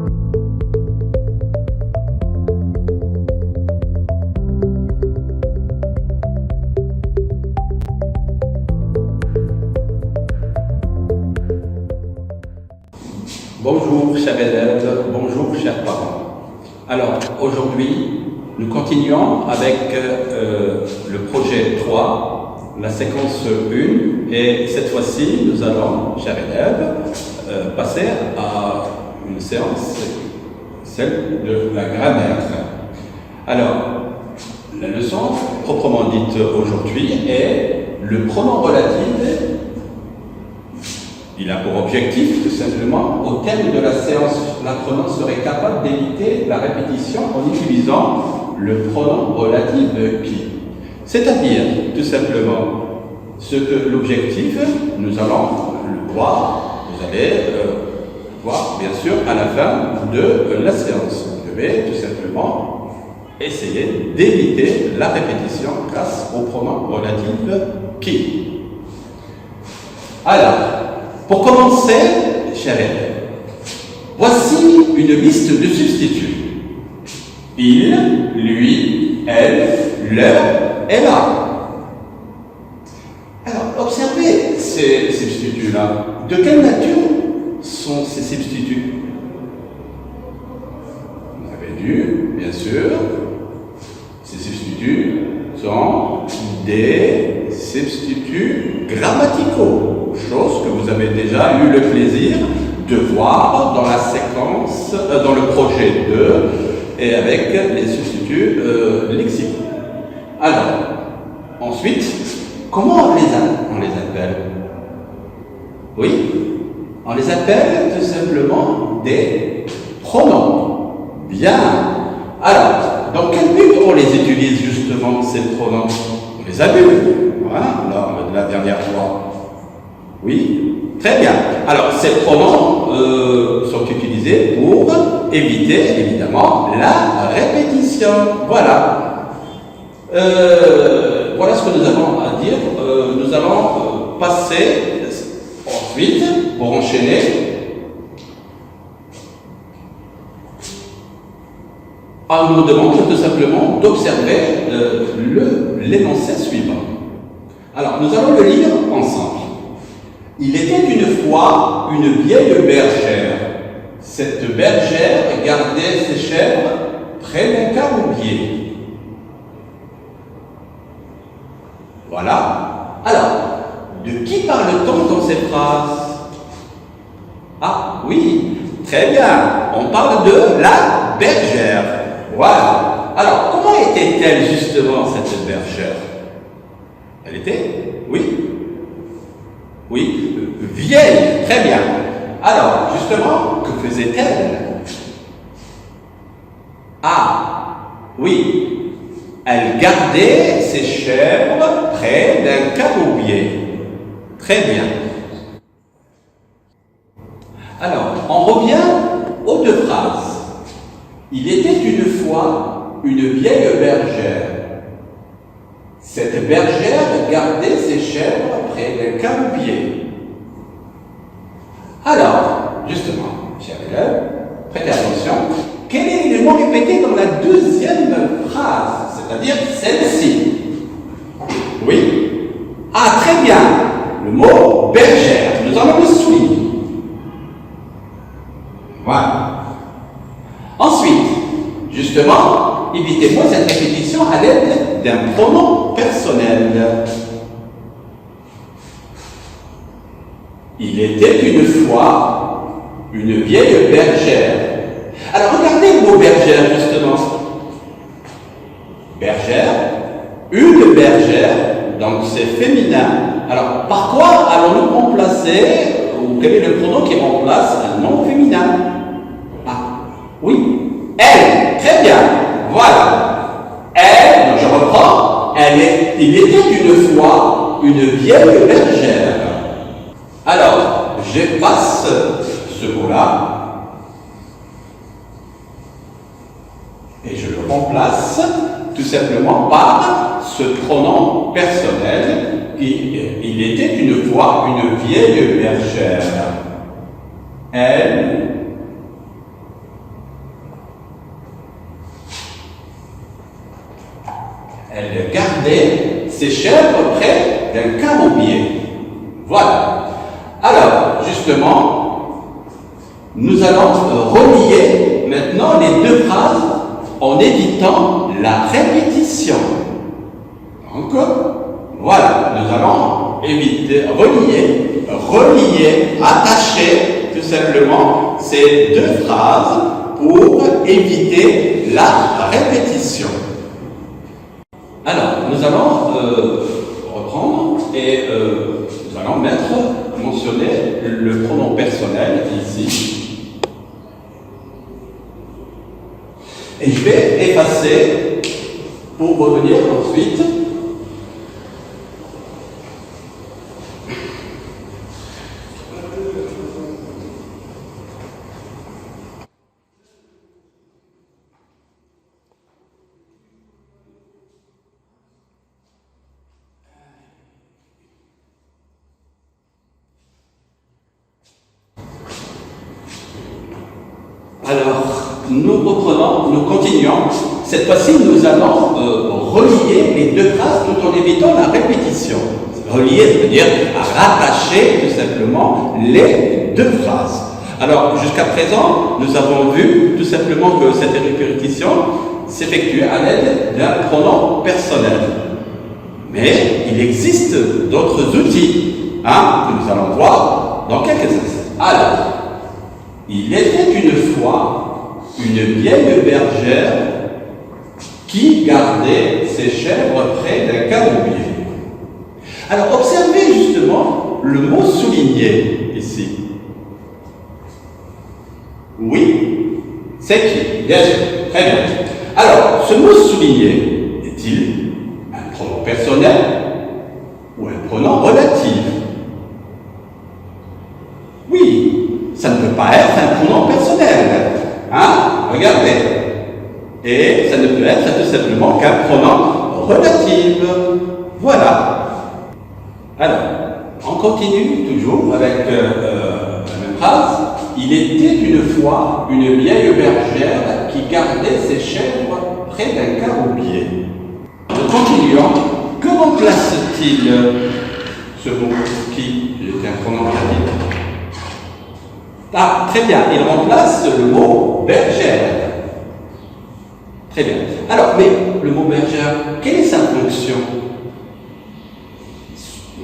Bonjour chers élèves, bonjour chers parents. Alors aujourd'hui, nous continuons avec le projet 3, la séquence 1, et cette fois-ci, nous allons, chers élèves, passer à une séance, celle de la grammaire. Alors, la leçon proprement dite aujourd'hui est le pronom relatif. Il a pour objectif, tout simplement, au terme de la séance, l'apprenant serait capable d'éviter la répétition en utilisant le pronom relatif qui. C'est-à-dire, tout simplement, ce que l'objectif, nous allons le voir, vous allez voir, bien sûr, à la fin de la séance. Vous devez, tout simplement, essayer d'éviter la répétition grâce au pronom relatif qui. Alors, pour commencer, chers élèves, voici une liste de substituts. Il, lui, elle, leur et là. Alors, observez ces substituts-là. De quelle nature sont ces substituts? Vous avez vu, bien sûr, ces substituts sont des substituts grammaticaux, chose que vous avez déjà eu le plaisir de voir dans la séquence, dans le projet 2, et avec les substituts lexicaux. Alors, ensuite, comment on les appelle? Oui, on les appelle tout simplement des pronoms. Bien. Alors, dans quel but on les utilise justement, ces pronoms? On les a vus, voilà, lors de la dernière fois. Oui, très bien. Alors, ces pronoms sont utilisés pour éviter, évidemment, la répétition. Voilà. Voilà ce que nous avons à dire. Nous allons passer ensuite, pour enchaîner, on nous demande tout simplement d'observer l'énoncé suivant. Alors, nous allons le lire ensemble. Il était une fois une vieille bergère. Cette bergère gardait ses chèvres près d'un caroubier. Voilà. Alors, de qui parle-t-on dans ces phrases? Ah oui, très bien. On parle de la bergère. Voilà. Alors, comment était-elle justement cette bergère? Elle était, oui, vieille, très bien. Alors, justement, que faisait-elle? Ah, oui, elle gardait ses chèvres près d'un caroubier. Très bien. Alors, on revient aux deux phrases. Il était une fois une vieille bergère. Cette bergère gardait ses chèvres près d'un caroubier. Alors, justement, chers élèves, prêtez attention, quel est l'élément répété dans la deuxième phrase, c'est-à-dire celle-ci? Oui. Ah, très bien. Le mot bergère. Nous allons le souligner. Voilà. Ensuite, justement, évitez-moi cette répétition à l'aide d'un pronom personnel. Il était une fois une vieille bergère. Alors, regardez le mot bergère, justement. Bergère, une bergère, donc c'est féminin. Alors, par quoi allons-nous remplacer, ou quel est le pronom qui remplace un nom féminin? Ah, oui, elle, très bien, voilà. Elle, je reprends, il était une fois une vieille bergère. Alors, j'efface ce mot-là et je le remplace tout simplement par ce pronom personnel. Il était une fois une vieille bergère. Elle garder ses chèvres près d'un caroubier. Voilà. Alors, justement, nous allons relier maintenant les deux phrases en évitant la répétition. Donc, voilà, nous allons éviter, relier, attacher tout simplement ces deux phrases pour éviter la répétition. Alors, nous allons reprendre et nous allons mentionner le pronom personnel ici. Et je vais effacer pour revenir ensuite. Alors, nous continuons. Cette fois-ci, nous allons relier les deux phrases tout en évitant la répétition. Relier, ça veut dire rattacher tout simplement les deux phrases. Alors, jusqu'à présent, nous avons vu tout simplement que cette répétition s'effectue à l'aide d'un pronom personnel. Mais il existe d'autres outils que nous allons voir dans quelques instants. Alors, il était une fois une vieille bergère qui gardait ses chèvres près d'un caroubier. Alors, observez justement le mot souligné ici. Oui, c'est qui? Bien sûr, très bien. Alors, ce mot souligné est-il un pronom personnel ou un pronom relatif? Oui. Ça ne peut pas être un pronom personnel. Regardez. Et ça ne peut être tout simplement qu'un pronom relatif. Voilà. Alors, on continue toujours avec la même phrase. Il était une fois une vieille bergère qui gardait ses chèvres près d'un caroubier. Nous continuons. Que remplace-t-il ce mot qui est un pronom relatif? Très bien, il remplace le mot bergère. Très bien. Alors, mais le mot bergère, quelle est sa fonction?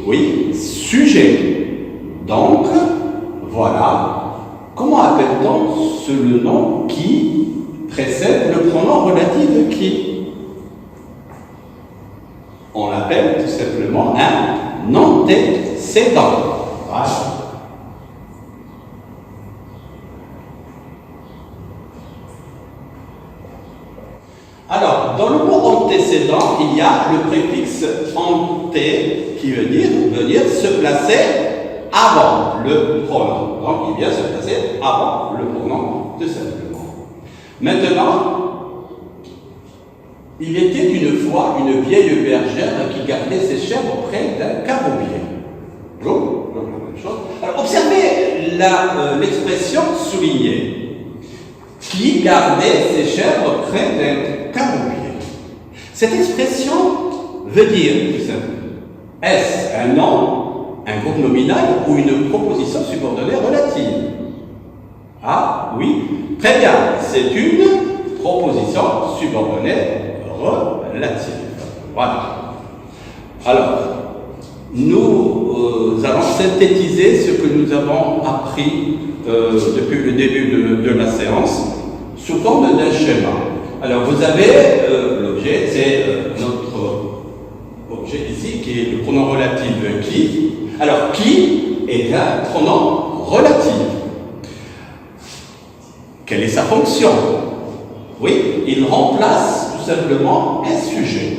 Oui, sujet. Donc, voilà. Comment appelle-t-on le nom qui précède le pronom relatif qui? On l'appelle tout simplement un antécédent. Voilà. Alors, dans le mot antécédent, il y a le préfixe anté qui veut dire venir se placer avant le pronom. Donc, il vient se placer avant le pronom, tout simplement. Maintenant, il était une fois une vieille bergère qui gardait ses chèvres près d'un caroubier. Donc, la même chose. Alors, observez l'expression soulignée. Qui gardait ses chèvres près d'un caroubier. Cette expression veut dire, tout simplement, est-ce un nom, un groupe nominal ou une proposition subordonnée relative? Ah oui, très bien, c'est une proposition subordonnée relative. Voilà. Alors, nous allons synthétiser ce que nous avons appris depuis le début de la séance sous forme d'un schéma. Alors vous avez l'objet, c'est notre objet ici qui est le pronom relatif qui. Alors qui est un pronom relatif. Quelle est sa fonction? Oui, il remplace tout simplement un sujet.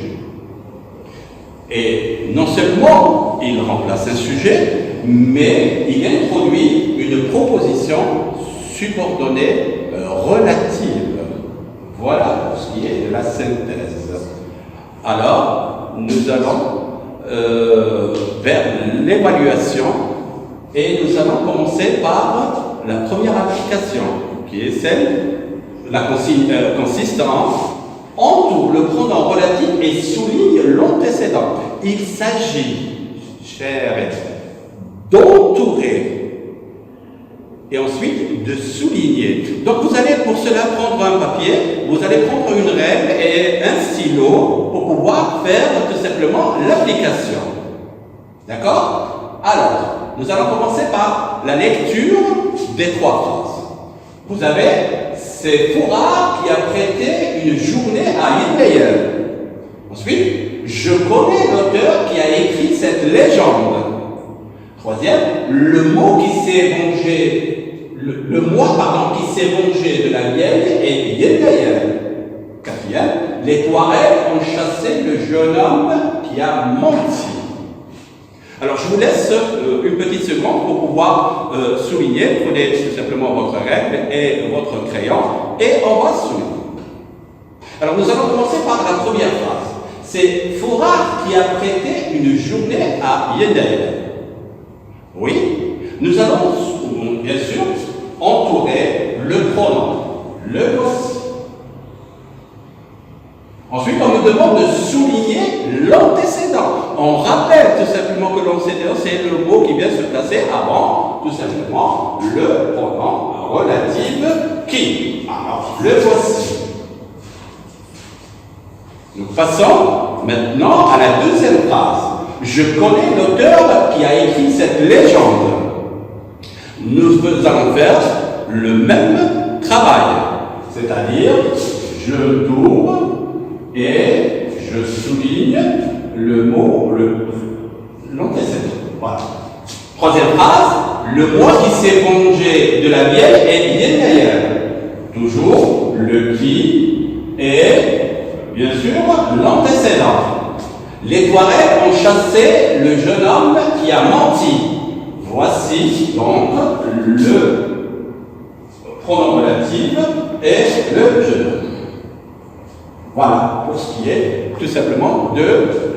Et non seulement il remplace un sujet, mais il introduit une proposition subordonnée relative. Voilà ce qui est de la synthèse. Alors, nous allons vers l'évaluation et nous allons commencer par la première application, qui est celle, consiste en entoure le pronom relatif et souligne l'antécédent. Il s'agit, chers élèves, d'entourer et ensuite de souligner. Donc vous allez pour cela prendre un papier, vous allez prendre une règle et un stylo pour pouvoir faire tout simplement l'application. D'accord? Alors, nous allons commencer par la lecture des 3 phrases. Vous avez, c'est Fourard qui a prêté une journée à Hitler. Ensuite, je connais l'auteur qui a écrit cette légende. Troisième, le mot qui s'est vengé, le mois qui s'est vengé de la vieille est Hitler. Quatrième, les Touaregs ont chassé le jeune homme qui a menti. Alors, je vous laisse une petite seconde pour pouvoir souligner. Prenez tout simplement votre règle et votre crayon et on va souligner. Alors, nous allons commencer par la première phrase. C'est Fourard qui a prêté une journée à Hitler. Oui, nous allons bien sûr entourer le pronom, le voici. Ensuite, on nous demande de souligner l'antécédent. On rappelle tout simplement que l'antécédent, c'est le mot qui vient se placer avant, tout simplement, le pronom relatif qui. Alors, le voici. Nous passons maintenant à la deuxième phrase. Je connais l'auteur qui a écrit cette légende. Nous allons faire le même travail. C'est-à-dire, je tourne et je souligne le mot, l'antécédent. Voilà. Troisième phrase, le mois qui s'est vengé de la vieille est Hitler. Toujours le qui est, bien sûr, l'antécédent. Les Touaregs ont chassé le jeune homme qui a menti. Voici donc le pronom relatif et le jeune homme. Voilà pour ce qui est tout simplement de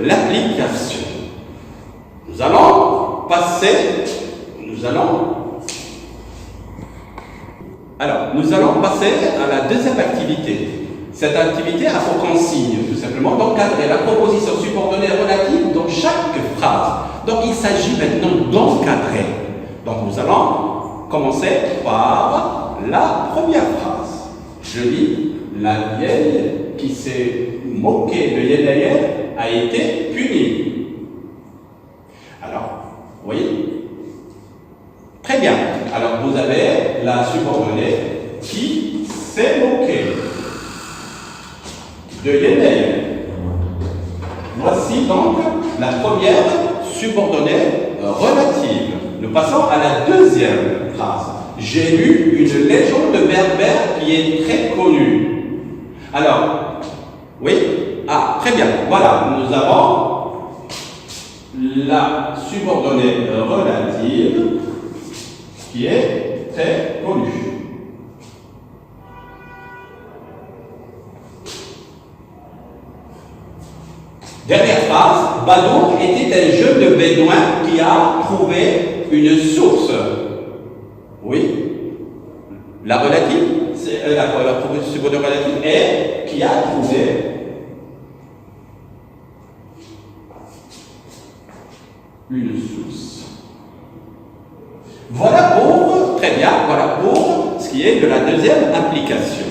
l'application. Nous allons passer, nous allons passer à la deuxième activité. Cette activité a pour consigne tout simplement d'encadrer la proposition subordonnée relative dans chaque phrase. Donc il s'agit maintenant d'encadrer. Donc nous allons commencer par la première phrase. Je lis, la vieille qui s'est moquée de Hitler a été punie. Alors, vous voyez? Très bien. Alors vous avez la subordonnée qui s'est moquée de Hitler. Voici donc la première subordonnée relative. Nous passons à la deuxième phrase. J'ai lu une légende berbère qui est très connue. Alors, oui? Ah, très bien. Voilà, nous avons la subordonnée relative qui est très connue. Dernière phrase, Badour était un jeune bédouin qui a trouvé une source. Oui. La relative, c'est la subordonnée relative est qui a trouvé une source. Voilà pour, très bien, voilà pour ce qui est de la deuxième application.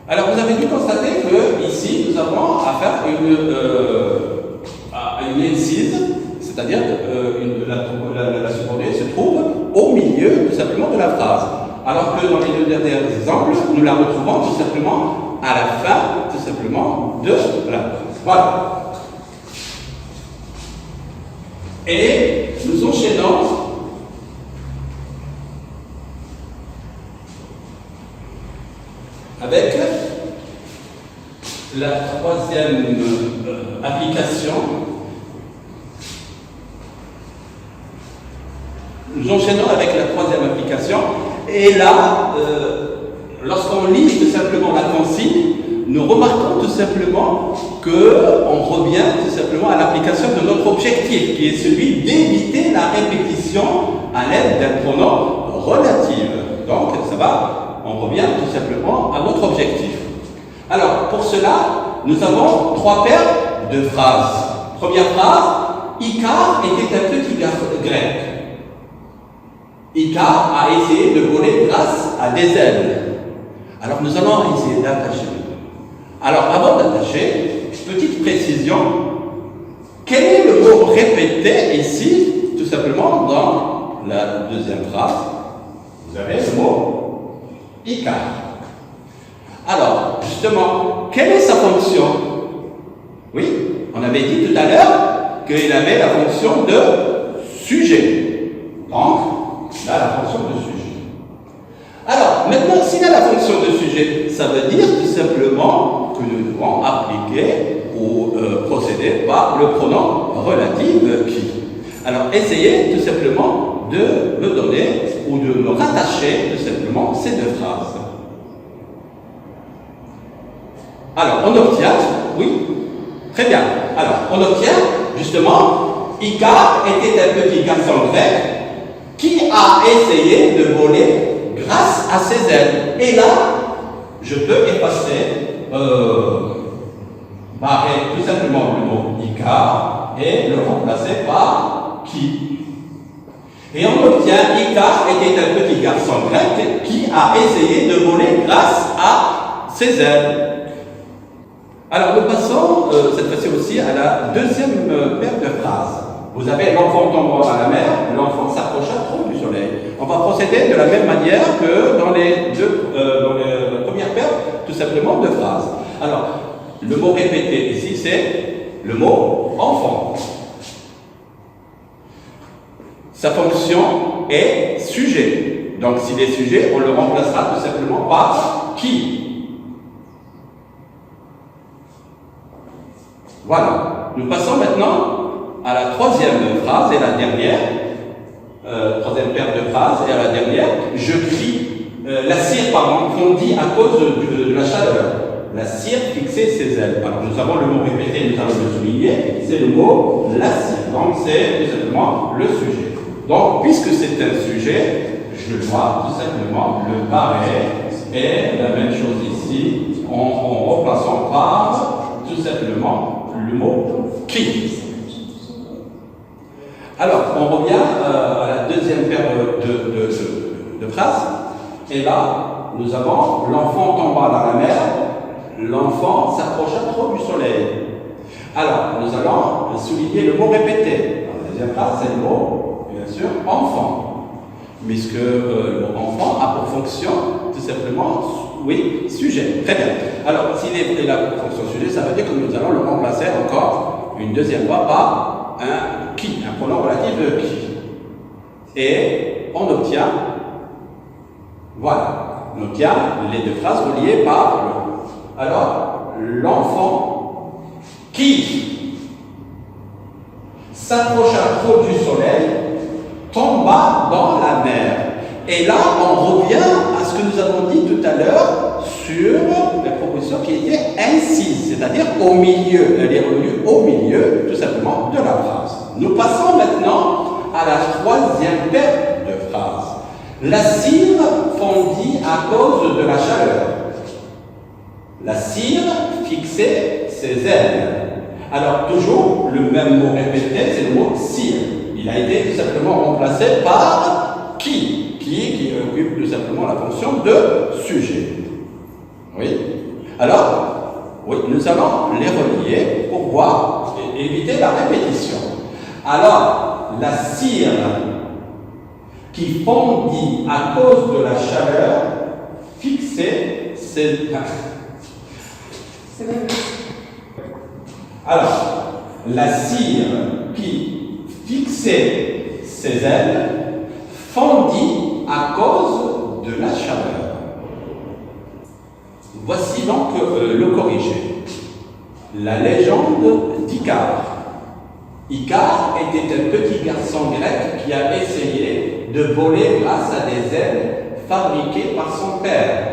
Alors, vous avez dû constater que ici, nous avons à faire une incise, c'est-à-dire que la subordonnée se trouve au milieu, tout simplement, de la phrase. Alors que dans les deux derniers exemples, nous la retrouvons tout simplement à la fin, tout simplement, de la phrase. Voilà. Et nous enchaînons avec la troisième application. Nous enchaînons avec la troisième application. Et là, lorsqu'on lit tout simplement la consigne, nous remarquons tout simplement qu'on revient tout simplement à l'application de notre objectif, qui est celui d'éviter la répétition à l'aide d'un pronom relatif. Donc, ça va on revient tout simplement à notre objectif. Alors, pour cela, nous avons trois paires de phrases. Première phrase, Icare était un petit garçon grec. Icare a essayé de voler grâce à des ailes. Alors, nous allons essayer d'attacher. Alors, avant d'attacher, petite précision, quel est le mot répété ici, tout simplement, dans la deuxième phrase? Vous avez le mot Icare. Alors, justement, quelle est sa fonction? Oui, on avait dit tout à l'heure qu'il avait la fonction de sujet. Donc, il a la fonction de sujet. Alors, maintenant, s'il a la fonction de sujet, ça veut dire tout simplement que nous devons appliquer ou procéder par le pronom relatif qui. Alors, essayez tout simplement de me donner ou de me rattacher tout simplement ces deux phrases. Alors, on obtient, oui, très bien. Alors, on obtient, justement, Icare était un petit garçon grec qui a essayé de voler grâce à ses ailes. Et là, je peux effacer, barrer tout simplement le mot Icare et le remplacer par qui. Et on obtient Icare était un petit garçon grec qui a essayé de voler grâce à ses ailes. Alors, nous passons cette fois-ci aussi à la deuxième paire de phrases. Vous avez l'enfant tombant dans la mer, l'enfant s'approcha trop du soleil. On va procéder de la même manière que dans les premières paires, tout simplement, de phrases. Alors, le mot répété ici, c'est le mot enfant. Sa fonction est sujet. Donc, s'il est sujet, on le remplacera tout simplement par qui. Voilà. Nous passons maintenant à la troisième phrase et la dernière. Troisième paire de phrases et à la dernière. Je crie. La cire, fondit à cause de la chaleur. La cire fixait ses ailes. Alors nous avons le mot répété, nous allons le souligner. C'est le mot la cire. Donc c'est tout simplement le sujet. Donc puisque c'est un sujet, je dois tout simplement le barrer. Et la même chose ici, en remplaçant par tout simplement le mot qui. Alors, on revient à la deuxième paire de phrases. Et là, nous avons l'enfant tomba dans la mer, l'enfant s'approcha trop du soleil. Alors, nous allons souligner le mot répété. Dans la deuxième phrase, c'est le mot, bien sûr, enfant. Puisque le mot enfant a pour fonction, tout simplement, oui, sujet. Très bien. Alors, s'il est la fonction sujet, ça veut dire que nous allons le remplacer encore une deuxième fois par un qui, un pronom relatif qui. Et on obtient, voilà, on obtient les deux phrases reliées par le. Alors, l'enfant qui s'approcha trop du soleil tomba dans la mer. Et là, on revient à ce que nous avons dit tout à l'heure sur les propositions qui étaient incises, c'est-à-dire au milieu. Elle est revenue au milieu, tout simplement, de la phrase. Nous passons maintenant à la troisième paire de phrases. La cire fondit à cause de la chaleur. La cire fixait ses ailes. Alors, toujours, le même mot répété, c'est le mot cire. Il a été tout simplement remplacé par qui occupe tout simplement la fonction de sujet. Oui. Alors, oui, nous allons les relier pour voir et éviter la répétition. Alors, la cire qui fondit à cause de la chaleur fixait ses... Alors, la cire qui fixait ses ailes fondit à cause de la chaleur. Voici donc le corrigé. La légende d'Icare. Icare était un petit garçon grec qui a essayé de voler grâce à des ailes fabriquées par son père.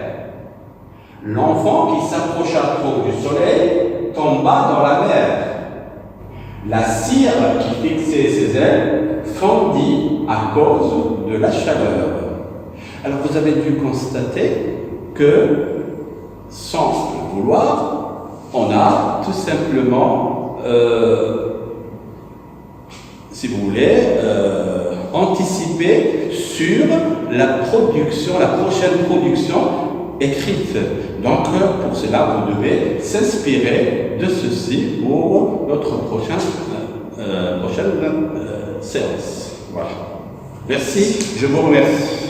L'enfant qui s'approcha trop du soleil tomba dans la mer. La cire qui fixait ses ailes fondit à cause de la chaleur. Alors vous avez dû constater que, sans le vouloir, on a tout simplement, si vous voulez, anticipé sur la production, la prochaine production écrite. Donc pour cela, vous devez s'inspirer de ceci pour notre prochaine séance. Voilà. Merci, je vous remercie.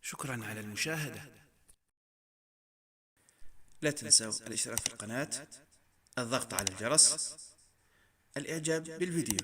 شكرا على المشاهدة. لا تنسوا الاشتراك في القناة، الضغط على الجرس، الإعجاب بالفيديو.